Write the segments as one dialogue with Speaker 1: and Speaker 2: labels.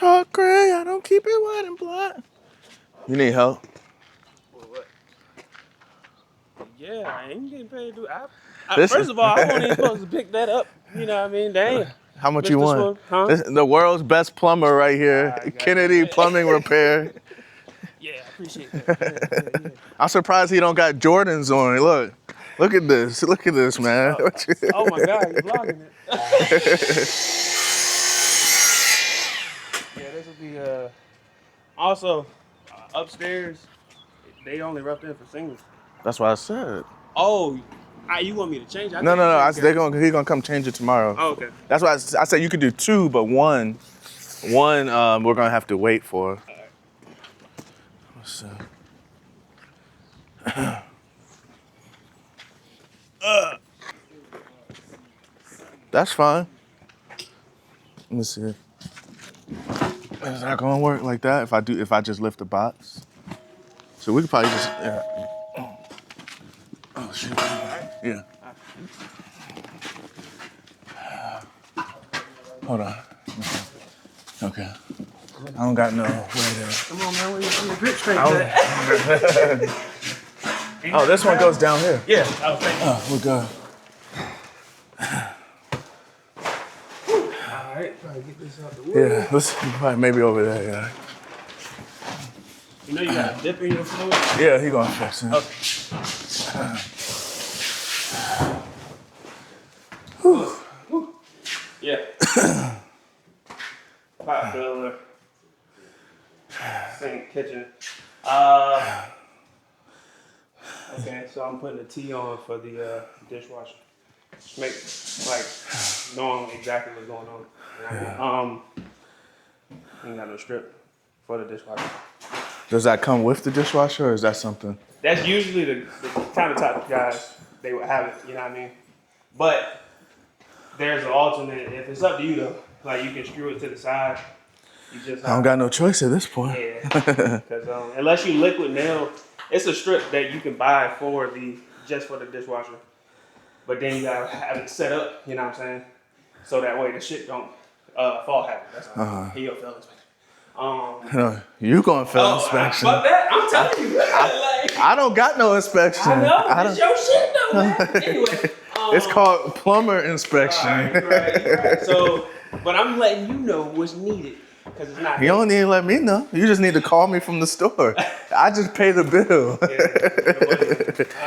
Speaker 1: talk gray, I don't keep it white and black. You need help?
Speaker 2: What? Yeah, I ain't getting paid to do.
Speaker 1: Listen.
Speaker 2: First of all, I wasn't even supposed to pick that up. You know what I mean? Dang.
Speaker 1: How much
Speaker 2: Mr.
Speaker 1: you want?
Speaker 2: Swoop, huh?
Speaker 1: The world's best plumber right here, Kennedy Plumbing Repair.
Speaker 2: Yeah, I appreciate that. Yeah.
Speaker 1: I'm surprised he don't got Jordans on. Look at this. Look at this, man.
Speaker 2: Oh my God, you're vlogging it. Yeah, this will be also upstairs. They only roughed in for singles.
Speaker 1: That's what I said.
Speaker 2: Oh, you want me to change it?
Speaker 1: No. He gonna come change it tomorrow.
Speaker 2: Oh, okay.
Speaker 1: That's why I said you could do two, but one, we're gonna have to wait for.
Speaker 2: All right.
Speaker 1: What's That's fine. Let me see. Is that gonna work like that if I just lift the box? So we could probably just Oh shit. Yeah. Hold on. Okay. I don't got no way to.
Speaker 2: Come on, man. Where your grip strength at?
Speaker 1: Oh, this one goes down here.
Speaker 2: Yeah. Oh,
Speaker 1: we're good.
Speaker 2: All right. Try to get this out the way.
Speaker 1: Yeah, let's probably maybe over there. Yeah.
Speaker 2: You know you got a dip in your fluid?
Speaker 1: Yeah, he gonna fix it.
Speaker 2: Okay. Yeah. Pot filler. Sink, kitchen. Okay, so I'm putting the T on for the dishwasher. Just make knowing exactly what's going on. Ain't got no strip for the dishwasher.
Speaker 1: Does that come with the dishwasher, or is that something?
Speaker 2: That's usually the countertop guys. They would have it. You know what I mean? But there's an alternate. If it's up to you though, like you can screw it to the side. You just
Speaker 1: I don't got no choice at this point.
Speaker 2: Yeah, because unless you liquid nail, it's a strip that you can buy just for the dishwasher. But then you gotta have it set up. You know what I'm saying? So that way the shit don't fall habit. That's all. He your fail inspection.
Speaker 1: You going fail inspection?
Speaker 2: Fuck that! I'm telling you.
Speaker 1: I don't got no inspection.
Speaker 2: I know. It's your shit though, man. Anyway.
Speaker 1: It's called plumber inspection.
Speaker 2: Right. So, but I'm letting you know what's needed because it's not.
Speaker 1: You don't need to let me know. You just need to call me from the store. I just pay the bill.
Speaker 2: All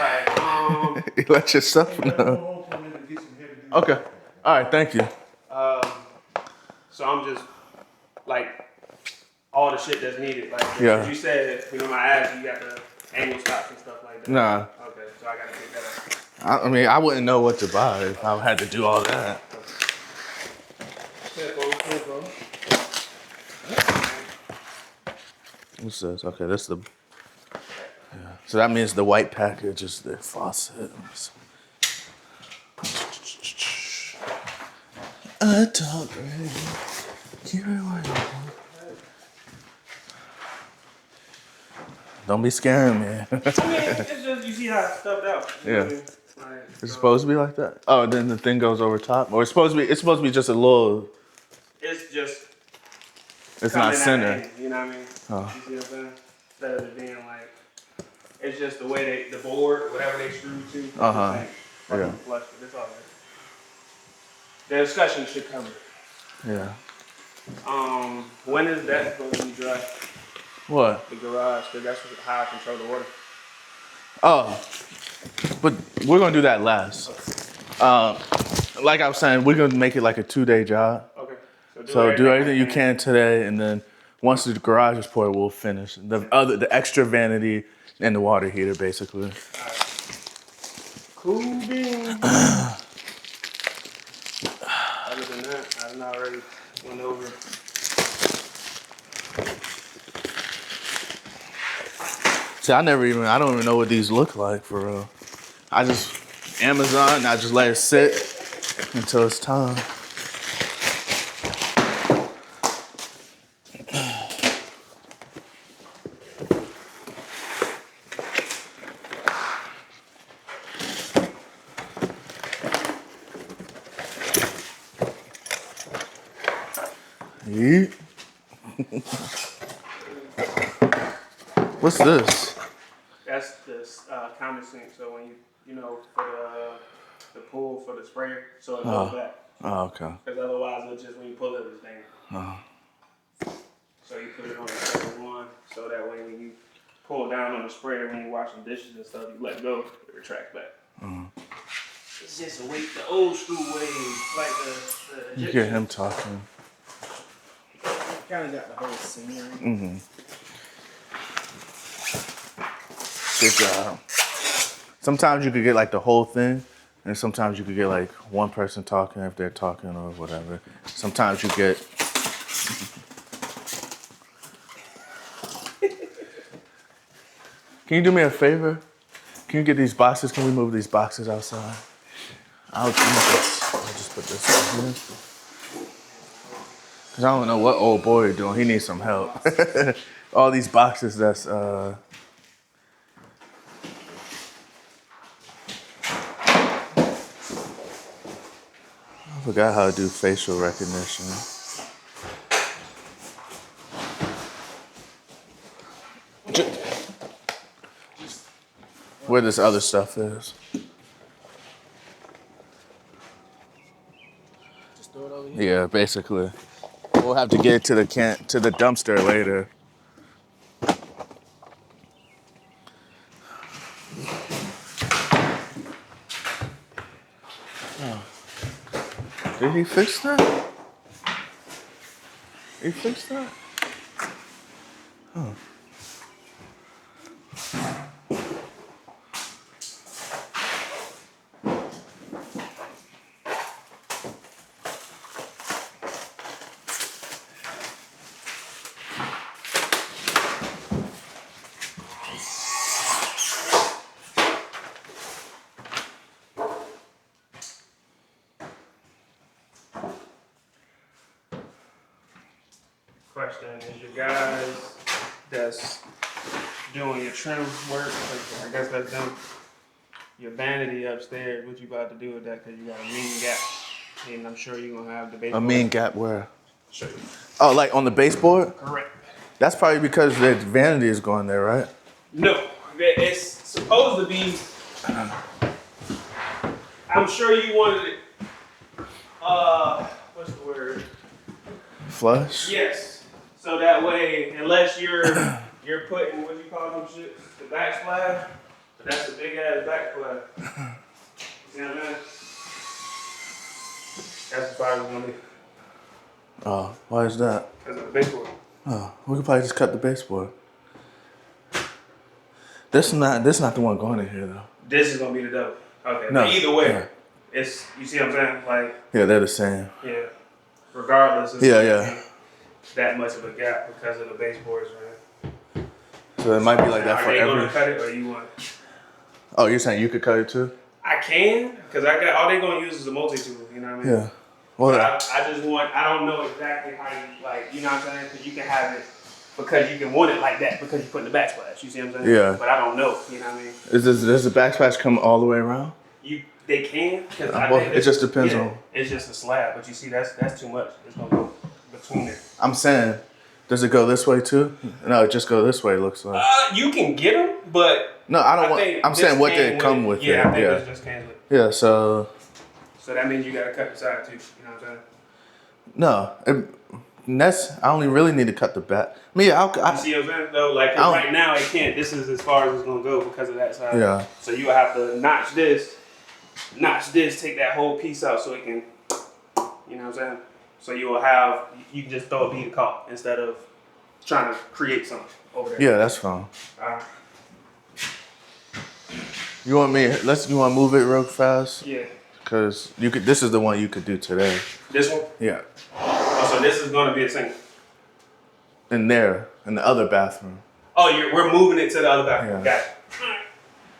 Speaker 2: right.
Speaker 1: You let yourself know. Okay. All right. Thank you.
Speaker 2: So I'm just like all the shit that's needed. Like you said, my ass, you got the angle stops and stuff like that.
Speaker 1: Nah.
Speaker 2: Okay, so I gotta pick that up.
Speaker 1: I mean, I wouldn't know what to buy if I had to do all that.
Speaker 2: Careful.
Speaker 1: What's this? Okay, that's the. Yeah. So that means the white package is the faucet. I talk ready. Keep it white. Don't be scaring me.
Speaker 2: I mean, it's just you see how it's stuffed out.
Speaker 1: Yeah. It's supposed to be like that. Oh, then the thing goes over top, or it's supposed to be just a little.
Speaker 2: It's just.
Speaker 1: It's not center.
Speaker 2: You know what I mean?
Speaker 1: Oh.
Speaker 2: You see what I'm saying? Instead of it being like, it's just the way the board, whatever they screw to.
Speaker 1: Yeah.
Speaker 2: Flush, but it's all right. The discussion should cover it.
Speaker 1: Yeah.
Speaker 2: When is that supposed to be dry?
Speaker 1: What?
Speaker 2: The garage, because that's how I control the water.
Speaker 1: Oh, but we're gonna do that last. Like I was saying, we're gonna make it like a 2-day job.
Speaker 2: Okay.
Speaker 1: So do everything you can today, and then once the garage is poured, we'll finish the extra vanity and the water heater, basically.
Speaker 2: All right. Cool beans. Other than that, I've already went over.
Speaker 1: See, I don't even know what these look like for real. I just Amazon, I just let it sit until it's time. Yeet. What's this?
Speaker 2: That's the counter sink. So when you know, for the pool for the sprayer, so it goes back.
Speaker 1: Oh, okay.
Speaker 2: Because otherwise, it's just when you pull it, it's down. So you put it on the second one, so that way when you pull down on the sprayer when you're washing dishes and stuff, you let go, it retracts back. It's just a way, the old school way, like the
Speaker 1: You hear him talking.
Speaker 2: kind of got the whole scenery.
Speaker 1: Good job. Sometimes you could get like the whole thing, and sometimes you could get like one person talking if they're talking or whatever. Sometimes you get. Can you do me a favor? Can you get these boxes? Can we move these boxes outside? I'll just put this in here. Cause I don't know what old boy is doing. He needs some help. All these boxes that's I forgot how to do facial recognition. Where this other stuff is.
Speaker 2: Just throw it over here.
Speaker 1: Yeah, basically. We'll have to get to the dumpster later. Oh. Did he fix that? He fixed that? Oh.
Speaker 2: Question is your guys that's doing your trim work, like, I guess that's them, your vanity upstairs, what you about to do with that, because you got a mean gap, and I'm sure you're going to have the baseboard.
Speaker 1: A mean gap where?
Speaker 2: Show you.
Speaker 1: Oh, like on the baseboard?
Speaker 2: Correct.
Speaker 1: That's probably because the vanity is going there, right?
Speaker 2: No, it's supposed to be, I'm sure you wanted it, what's the word?
Speaker 1: Flush?
Speaker 2: Yes. So that way, unless you're putting, what you call them shit? The backsplash? But that's a big ass backsplash. See what I mean? That's as far as it's gonna be.
Speaker 1: Oh, why is that?
Speaker 2: Because of the baseboard.
Speaker 1: Oh, we could probably just cut the baseboard. This is not the one going in here though.
Speaker 2: This is gonna be the double. Okay.
Speaker 1: No.
Speaker 2: But either way,
Speaker 1: Yeah.
Speaker 2: it's, you see what I'm saying? Like,
Speaker 1: Yeah, they're the same.
Speaker 2: yeah. Regardless, it's
Speaker 1: Yeah,
Speaker 2: gonna
Speaker 1: yeah.
Speaker 2: be that much of a gap because of the baseboards, right?
Speaker 1: So it might be like that
Speaker 2: Are
Speaker 1: for
Speaker 2: they
Speaker 1: every.
Speaker 2: gonna cut it or you want it?
Speaker 1: Oh, you're saying you could cut it too?
Speaker 2: I can, because I got all they're gonna use is a multi-tool, you know what I mean?
Speaker 1: Yeah. Well,
Speaker 2: But I just want, I don't know exactly how you, like, you know what I'm saying? Because you can have it, because you can want it like that, because you put in the backsplash, you see what I'm saying?
Speaker 1: Yeah.
Speaker 2: But I don't know, you know what I mean?
Speaker 1: does the backsplash come all the way around?
Speaker 2: They can, because
Speaker 1: Well, it just depends on.
Speaker 2: It's just a slab, but you see, that's too much. It's gonna go between it.
Speaker 1: I'm saying, does it go this way too? No, it just go this way. It looks like.
Speaker 2: You can get them, but
Speaker 1: No, I don't want.
Speaker 2: think
Speaker 1: I'm saying
Speaker 2: this
Speaker 1: what
Speaker 2: came
Speaker 1: did it come with?
Speaker 2: Yeah, I think
Speaker 1: yeah.
Speaker 2: this just came with.
Speaker 1: Yeah. So.
Speaker 2: So that means you gotta cut the side too. You know what I'm saying?
Speaker 1: No, that's. I only really need to cut the back. I mean, yeah,
Speaker 2: You see what I'm saying? Though, like right now, it can't. This is as far as it's gonna go because of that side.
Speaker 1: Yeah.
Speaker 2: So you will have to notch this, take that whole piece out so it can. You know what I'm saying? So you will have. You can just throw a bead of caulk instead of trying to create something over there.
Speaker 1: Yeah, that's fine. You want me? You want to move it real fast?
Speaker 2: Yeah.
Speaker 1: Cause you could. This is the one you could do today.
Speaker 2: This one?
Speaker 1: Yeah.
Speaker 2: Oh, so this is gonna be a single.
Speaker 1: In there, in the other bathroom.
Speaker 2: Oh, we're moving it to the other bathroom.
Speaker 1: Yeah.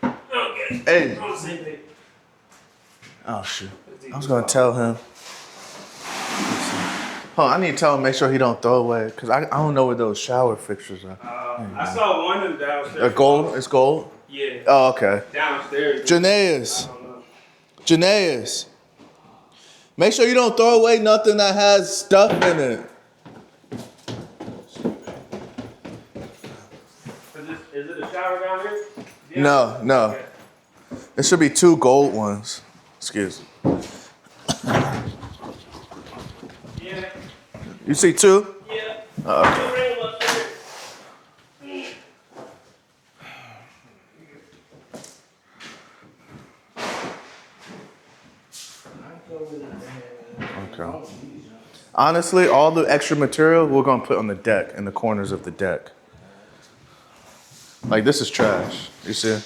Speaker 2: Got it. Okay.
Speaker 1: Hey.
Speaker 2: On the same page.
Speaker 1: Oh shoot! I was gonna tell him. Oh, I need to tell him make sure he don't throw away, cause I don't know where those shower fixtures are.
Speaker 2: I saw one of them downstairs.
Speaker 1: Gold? It's gold.
Speaker 2: Yeah.
Speaker 1: Oh, okay.
Speaker 2: Downstairs.
Speaker 1: Janaeus.
Speaker 2: I don't know.
Speaker 1: Janaeus. Make sure you don't throw away nothing that has stuff in it.
Speaker 2: Cause Is it a shower down here? Yeah.
Speaker 1: No, no.
Speaker 2: Okay.
Speaker 1: There should be 2 gold ones. Excuse me.
Speaker 2: Yeah.
Speaker 1: You see 2?
Speaker 2: Yeah.
Speaker 1: Okay.
Speaker 2: Two rooms upstairs.
Speaker 1: Okay. Honestly, all the extra material we're gonna put on the deck, in the corners of the deck. Like this is trash. You see?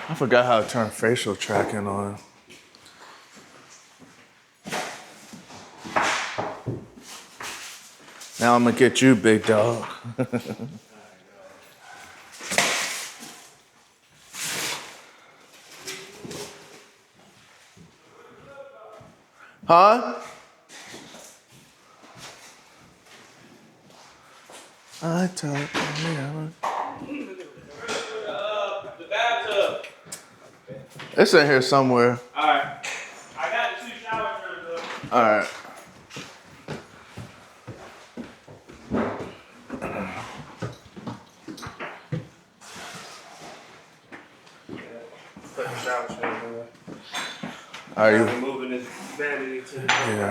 Speaker 1: I forgot how to turn facial tracking on. Now I'm gonna get you, big dog. Huh? I talk.
Speaker 2: The bathtub.
Speaker 1: It's in here somewhere.
Speaker 2: All right. I got the 2 shower curtains up.
Speaker 1: All right.
Speaker 2: Put the shower curtains in.
Speaker 1: Are you?
Speaker 2: Moving this vanity to the
Speaker 1: Yeah.